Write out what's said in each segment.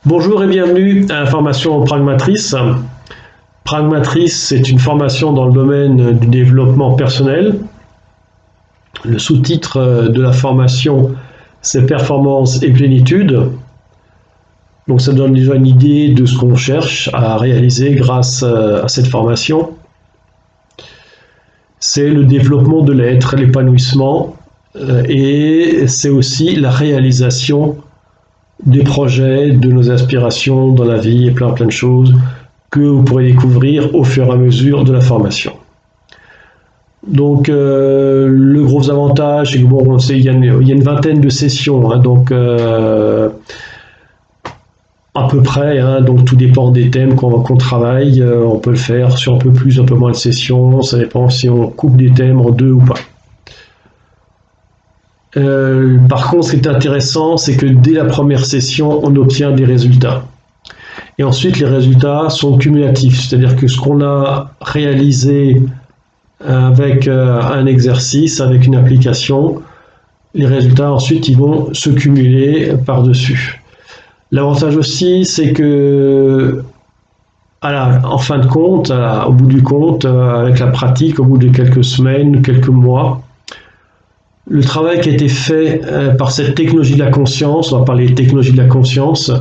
Bonjour et bienvenue à la formation Pragmatrice. Pragmatrice, c'est une formation dans le domaine du développement personnel. Le sous-titre de la formation, c'est Performance et plénitude. Donc ça donne déjà une idée de ce qu'on cherche à réaliser grâce à cette formation. C'est le développement de l'être, l'épanouissement, et c'est aussi la réalisation des projets, de nos aspirations dans la vie et plein de choses que vous pourrez découvrir au fur et à mesure de la formation. Donc le gros avantage, c'est que bon, il y a une vingtaine de sessions, hein, donc à peu près, hein, donc tout dépend des thèmes qu'on travaille. On peut le faire sur un peu plus, un peu moins de sessions, ça dépend si on coupe des thèmes en deux ou pas. Par contre, ce qui est intéressant, c'est que dès la première session, on obtient des résultats. Et ensuite, les résultats sont cumulatifs, c'est-à-dire que ce qu'on a réalisé avec un exercice, avec une application, les résultats ensuite, ils vont se cumuler par-dessus. L'avantage aussi, c'est que en fin de compte, au bout du compte, avec la pratique, au bout de quelques semaines, quelques mois, le travail qui a été fait par cette technologie de la conscience, on va parler de technologie de la conscience,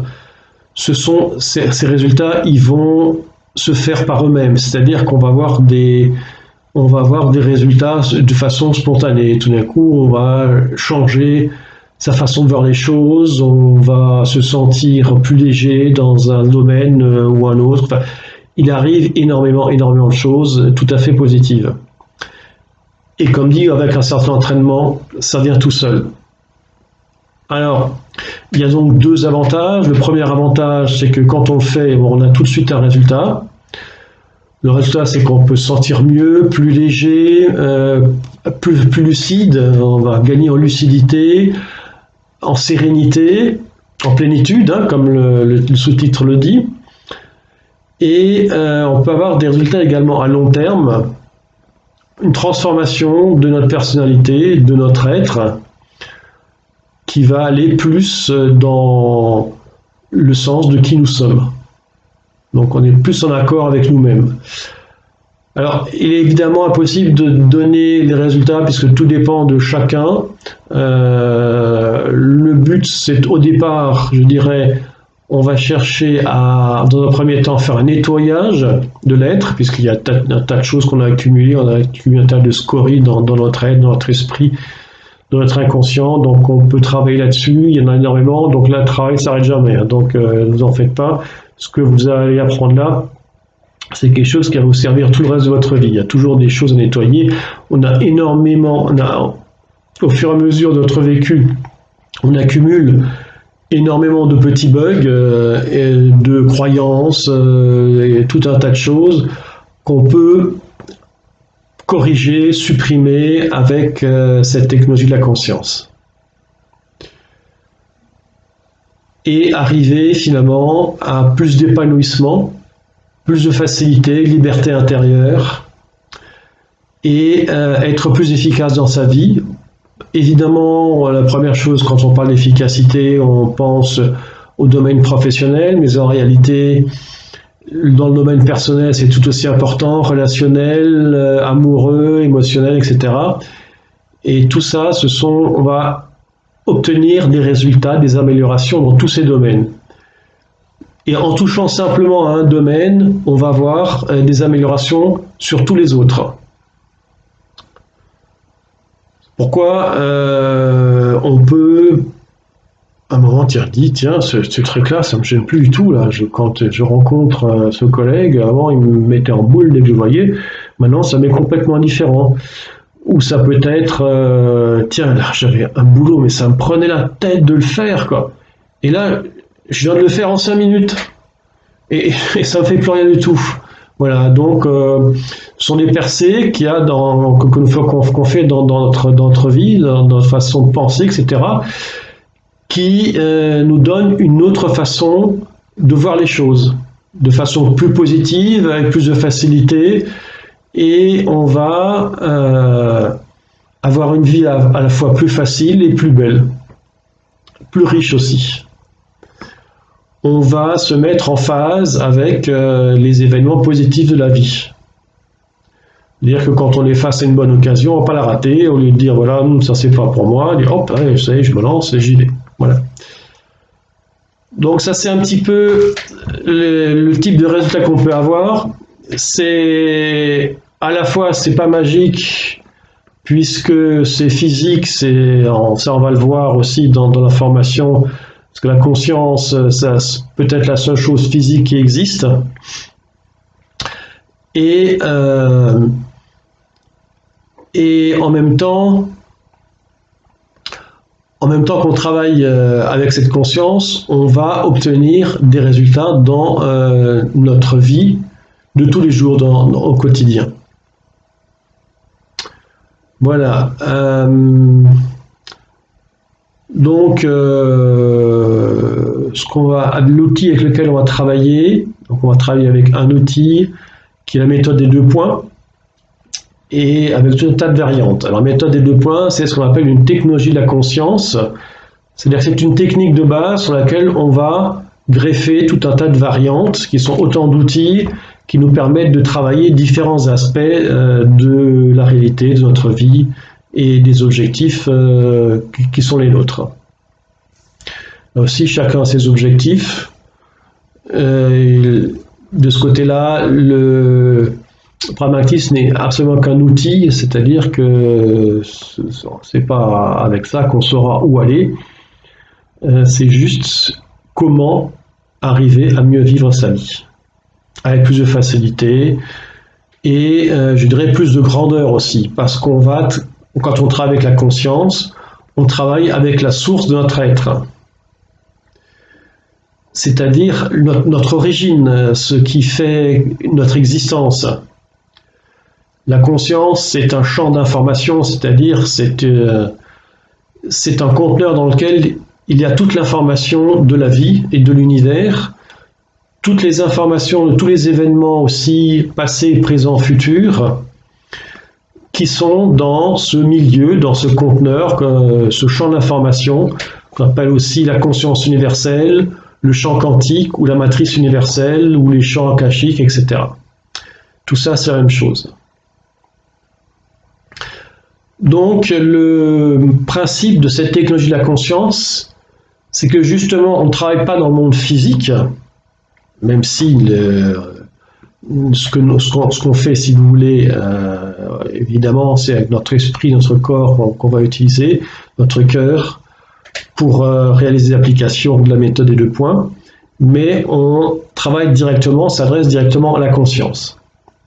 ces résultats, ils vont se faire par eux-mêmes, c'est-à-dire qu'on va avoir des résultats de façon spontanée. Tout d'un coup, on va changer sa façon de voir les choses, on va se sentir plus léger dans un domaine ou un autre. Enfin, il arrive énormément de choses tout à fait positives. Et comme dit, avec un certain entraînement, ça vient tout seul. Alors, il y a donc deux avantages. Le premier avantage, c'est que quand on le fait, on a tout de suite un résultat. Le résultat, c'est qu'on peut se sentir mieux, plus léger, plus lucide. On va gagner en lucidité, en sérénité, en plénitude, hein, comme le sous-titre le dit. Et on peut avoir des résultats également à long terme. Une transformation de notre personnalité, de notre être, qui va aller plus dans le sens de qui nous sommes. Donc on est plus en accord avec nous-mêmes. Alors, il est évidemment impossible de donner les résultats puisque tout dépend de chacun. Le but, c'est au départ, je dirais, on va chercher à, dans un premier temps, faire un nettoyage de l'être, puisqu'il y a un tas de choses qu'on a accumulées, on a accumulé un tas de scories dans notre être, dans notre esprit, dans notre inconscient, donc on peut travailler là-dessus, il y en a énormément, donc là, le travail ne s'arrête jamais, hein, donc ne vous en faites pas. Ce que vous allez apprendre là, c'est quelque chose qui va vous servir tout le reste de votre vie. Il y a toujours des choses à nettoyer. Au fur et à mesure de notre vécu, on accumule énormément de petits bugs, et de croyances, et tout un tas de choses qu'on peut corriger, supprimer avec cette technologie de la conscience. Et arriver finalement à plus d'épanouissement, plus de facilité, liberté intérieure, et être plus efficace dans sa vie. Évidemment, la première chose, quand on parle d'efficacité, on pense au domaine professionnel, mais en réalité, dans le domaine personnel, c'est tout aussi important, relationnel, amoureux, émotionnel, etc. Et tout ça, on va obtenir des résultats, des améliorations dans tous ces domaines. Et en touchant simplement à un domaine, on va avoir des améliorations sur tous les autres. Pourquoi on peut, à un moment, tiens, ce truc-là, ça me gêne plus du tout. Là. Quand je rencontre ce collègue, avant, il me mettait en boule dès que je voyais. Maintenant, ça m'est complètement différent. Ou ça peut être, tiens, là, j'avais un boulot, mais ça me prenait la tête de le faire, quoi. Et là, je viens de le faire en 5 minutes. Et ça ne me fait plus rien du tout. Voilà, donc ce sont des percées qu'il y a qu'on fait dans notre vie, dans notre façon de penser, etc., qui nous donnent une autre façon de voir les choses, de façon plus positive, avec plus de facilité, et on va avoir une vie à la fois plus facile et plus belle, plus riche aussi. on va se mettre en phase avec les événements positifs de la vie. C'est-à-dire que quand on est face à une bonne occasion, on ne va pas la rater, au lieu de dire voilà, ça c'est pas pour moi, dire hop, allez, ça y est, je me lance et j'y vais. Voilà. Donc ça c'est un petit peu le type de résultat qu'on peut avoir. C'est à la fois c'est pas magique puisque c'est physique, ça on va le voir aussi dans la formation, parce que la conscience, ça peut être la seule chose physique qui existe. Et en même temps qu'on travaille avec cette conscience, on va obtenir des résultats dans notre vie de tous les jours, au quotidien. Voilà. Donc, l'outil avec lequel on va travailler, donc on va travailler avec un outil qui est la méthode des 2 points, et avec tout un tas de variantes. Alors la méthode des 2 points, c'est ce qu'on appelle une technologie de la conscience, c'est-à-dire que c'est une technique de base sur laquelle on va greffer tout un tas de variantes, qui sont autant d'outils qui nous permettent de travailler différents aspects de la réalité, de notre vie, et des objectifs qui sont les nôtres. Là aussi, chacun a ses objectifs. De ce côté-là, le pragmatisme n'est absolument qu'un outil, c'est-à-dire que c'est pas avec ça qu'on saura où aller, c'est juste comment arriver à mieux vivre sa vie, avec plus de facilité et je dirais plus de grandeur aussi, parce quand on travaille avec la conscience, on travaille avec la source de notre être. C'est-à-dire notre origine, ce qui fait notre existence. La conscience, c'est un champ d'information, c'est-à-dire c'est un conteneur dans lequel il y a toute l'information de la vie et de l'univers, toutes les informations de tous les événements aussi passés, présents, futurs, qui sont dans ce milieu, dans ce conteneur, ce champ d'information qu'on appelle aussi la conscience universelle, le champ quantique ou la matrice universelle ou les champs akashiques, etc. Tout ça, c'est la même chose. Donc, le principe de cette technologie de la conscience, c'est que justement, on ne travaille pas dans le monde physique, même si ce qu'on fait, si vous voulez, évidemment, c'est avec notre esprit, notre corps qu'on va utiliser, notre cœur, pour réaliser l'application de la méthode des 2 points, mais on travaille directement, on s'adresse directement à la conscience.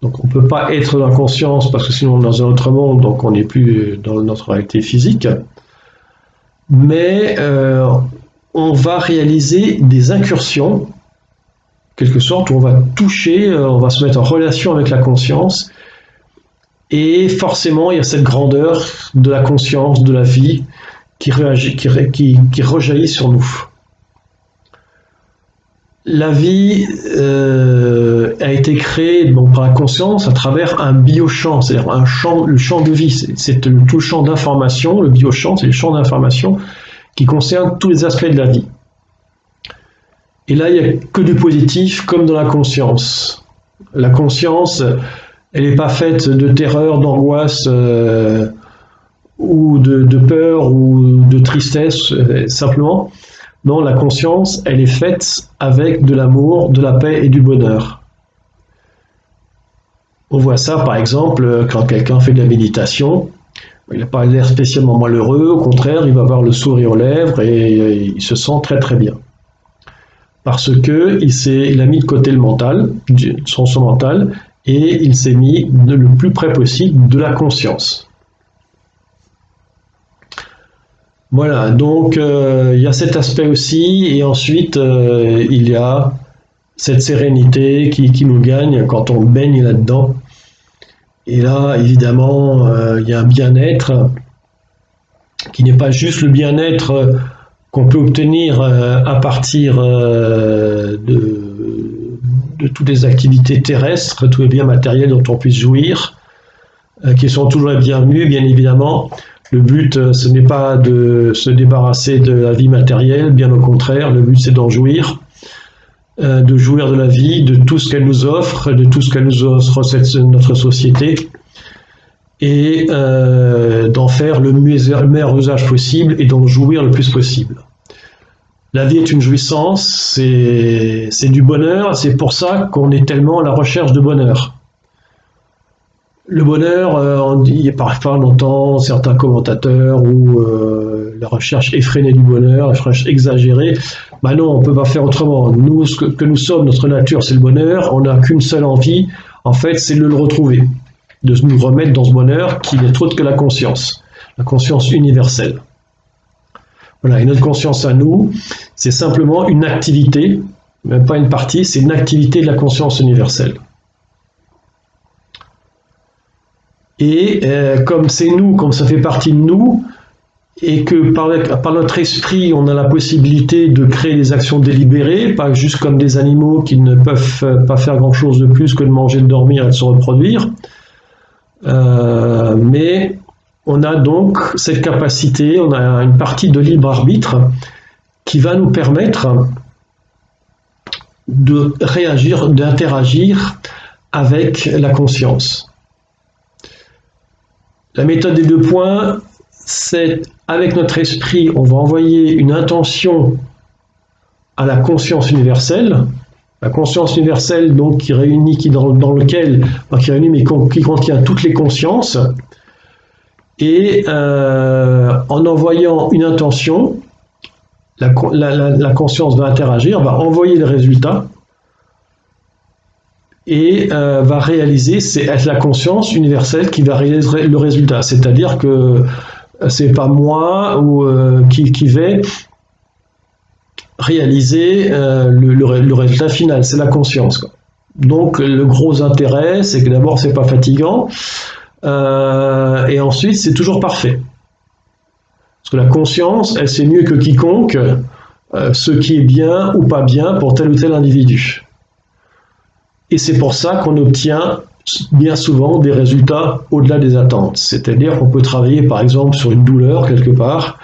Donc on ne peut pas être dans la conscience parce que sinon on est dans un autre monde, donc on n'est plus dans notre réalité physique, mais on va réaliser des incursions, quelque sorte, où on va toucher, on va se mettre en relation avec la conscience, et forcément il y a cette grandeur de la conscience, de la vie, qui rejaillit sur nous. La vie a été créée donc, par la conscience à travers un biochamp, c'est-à-dire le champ de vie. C'est tout le champ d'information, le biochamp, c'est le champ d'information qui concerne tous les aspects de la vie. Et là, il n'y a que du positif, comme dans la conscience. La conscience, elle n'est pas faite de terreur, d'angoisse, ou de peur ou de tristesse simplement. Non, la conscience, elle est faite avec de l'amour, de la paix et du bonheur. On voit ça par exemple quand quelqu'un fait de la méditation, il n'a pas l'air spécialement malheureux, au contraire, il va avoir le sourire aux lèvres et il se sent très très bien. Parce qu'il a mis de côté le mental, son mental, et il s'est mis le plus près possible de la conscience. Voilà, donc il y a cet aspect aussi, et ensuite il y a cette sérénité qui nous gagne quand on baigne là-dedans. Et là, évidemment, il y a un bien-être qui n'est pas juste le bien-être qu'on peut obtenir à partir de toutes les activités terrestres, tous les biens matériels dont on puisse jouir, qui sont toujours les bienvenus, bien évidemment. Le but, ce n'est pas de se débarrasser de la vie matérielle, bien au contraire, le but c'est d'en jouir. de jouir de la vie, de tout ce qu'elle nous offre, de tout ce qu'elle nous offre notre société, et d'en faire le meilleur usage possible et d'en jouir le plus possible. La vie est une jouissance, c'est du bonheur, c'est pour ça qu'on est tellement à la recherche de bonheur. Le bonheur, on dit parfois longtemps certains commentateurs ou la recherche effrénée du bonheur, la recherche exagérée. Ben non, on ne peut pas faire autrement. Nous, ce que nous sommes, notre nature, c'est le bonheur. On n'a qu'une seule envie, en fait, c'est de le retrouver, de nous remettre dans ce bonheur qui n'est autre que la conscience universelle. Voilà, et notre conscience à nous, c'est simplement une activité, même pas une partie, c'est une activité de la conscience universelle. Et comme c'est nous, comme ça fait partie de nous, et que par notre esprit, on a la possibilité de créer des actions délibérées, pas juste comme des animaux qui ne peuvent pas faire grand-chose de plus que de manger, de dormir et de se reproduire, mais on a donc cette capacité, on a une partie de libre arbitre qui va nous permettre de réagir, d'interagir avec la conscience. La méthode des 2 points, c'est avec notre esprit, on va envoyer une intention à la conscience universelle. La conscience universelle, donc, qui réunit, qui réunit, mais qui contient toutes les consciences. Et en envoyant une intention, la conscience va interagir, va envoyer le résultat et va réaliser, c'est la conscience universelle qui va réaliser le résultat. C'est-à-dire que c'est pas moi qui vais réaliser le résultat final, c'est la conscience, quoi. Donc le gros intérêt, c'est que d'abord c'est pas fatigant, et ensuite c'est toujours parfait. Parce que la conscience, elle sait mieux que quiconque ce qui est bien ou pas bien pour tel ou tel individu. Et c'est pour ça qu'on obtient bien souvent des résultats au-delà des attentes. C'est-à-dire qu'on peut travailler par exemple sur une douleur quelque part,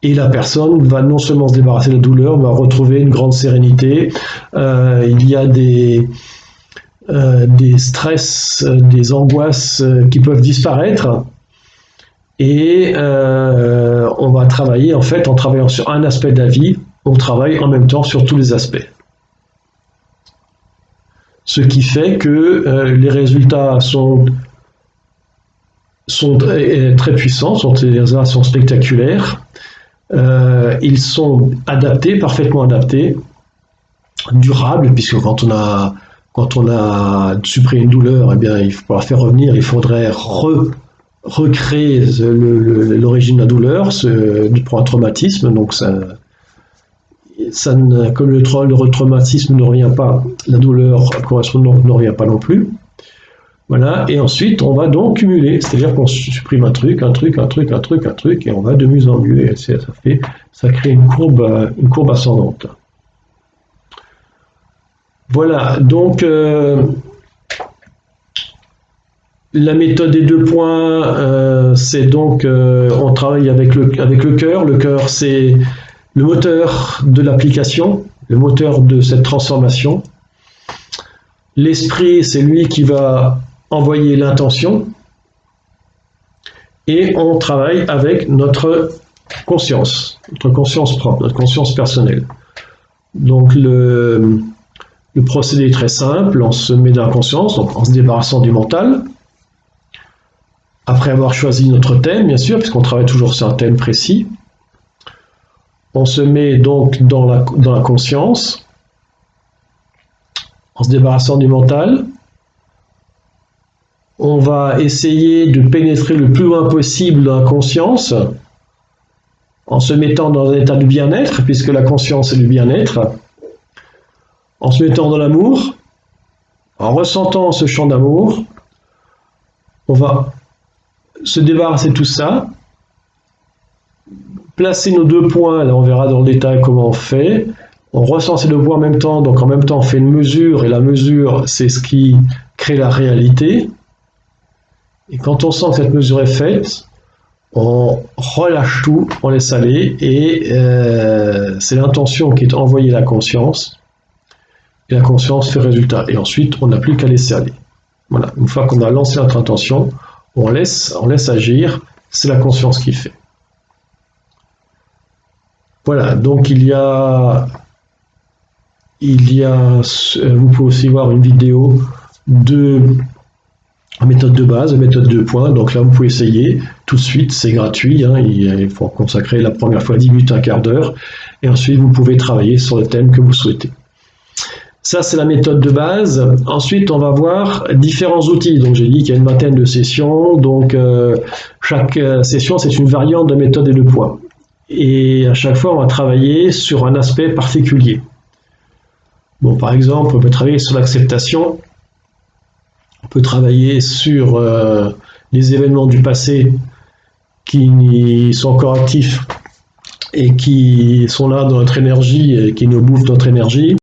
et la personne va non seulement se débarrasser de la douleur, mais va retrouver une grande sérénité. Il y a des stress, des angoisses qui peuvent disparaître. Et on va travailler, en fait, en travaillant sur un aspect de la vie, on travaille en même temps sur tous les aspects. Ce qui fait que les résultats sont très puissants, sont spectaculaires. Ils sont adaptés, parfaitement adaptés, durables, puisque quand on a supprimé une douleur, eh bien, pour la faire revenir, il faudrait recréer l'origine de la douleur pour un traumatisme. Donc comme le traumatisme ne revient pas, la douleur correspondante ne revient pas non plus. Voilà, et ensuite on va donc cumuler, c'est-à-dire qu'on supprime un truc, et on va de mieux en mieux, et ça crée une courbe ascendante. Voilà, donc la méthode des 2 points, c'est donc on travaille avec le cœur. Le cœur, c'est le moteur de l'application, le moteur de cette transformation. L'esprit, c'est lui qui va envoyer l'intention, et on travaille avec notre conscience propre, notre conscience personnelle. Donc le procédé est très simple, on se met dans la conscience, donc en se débarrassant du mental, après avoir choisi notre thème, bien sûr, puisqu'on travaille toujours sur un thème précis. On se met donc dans la conscience, en se débarrassant du mental. On va essayer de pénétrer le plus loin possible dans la conscience, en se mettant dans un état de bien-être, puisque la conscience est du bien-être, en se mettant dans l'amour, en ressentant ce champ d'amour. On va se débarrasser de tout ça, placer nos 2 points, là on verra dans le détail comment on fait. On ressent ces 2 points en même temps, donc en même temps on fait une mesure, et la mesure c'est ce qui crée la réalité. Et quand on sent que cette mesure est faite, on relâche tout, on laisse aller, et c'est l'intention qui est envoyée à la conscience, et la conscience fait résultat. Et ensuite, on n'a plus qu'à laisser aller. Voilà, une fois qu'on a lancé notre intention, on laisse agir, c'est la conscience qui fait. Voilà, donc vous pouvez aussi voir une vidéo de méthode de base, méthode 2 points. Donc là, vous pouvez essayer tout de suite, c'est gratuit. Hein, il faut consacrer la première fois 10 minutes, un quart d'heure. Et ensuite, vous pouvez travailler sur le thème que vous souhaitez. Ça, c'est la méthode de base. Ensuite, on va voir différents outils. Donc, j'ai dit qu'il y a une vingtaine de sessions. Donc, chaque session, c'est une variante de méthode et de points. Et à chaque fois, on va travailler sur un aspect particulier. Bon, par exemple, on peut travailler sur l'acceptation. On peut travailler sur les événements du passé qui sont encore actifs et qui sont là dans notre énergie et qui nous bouffent notre énergie.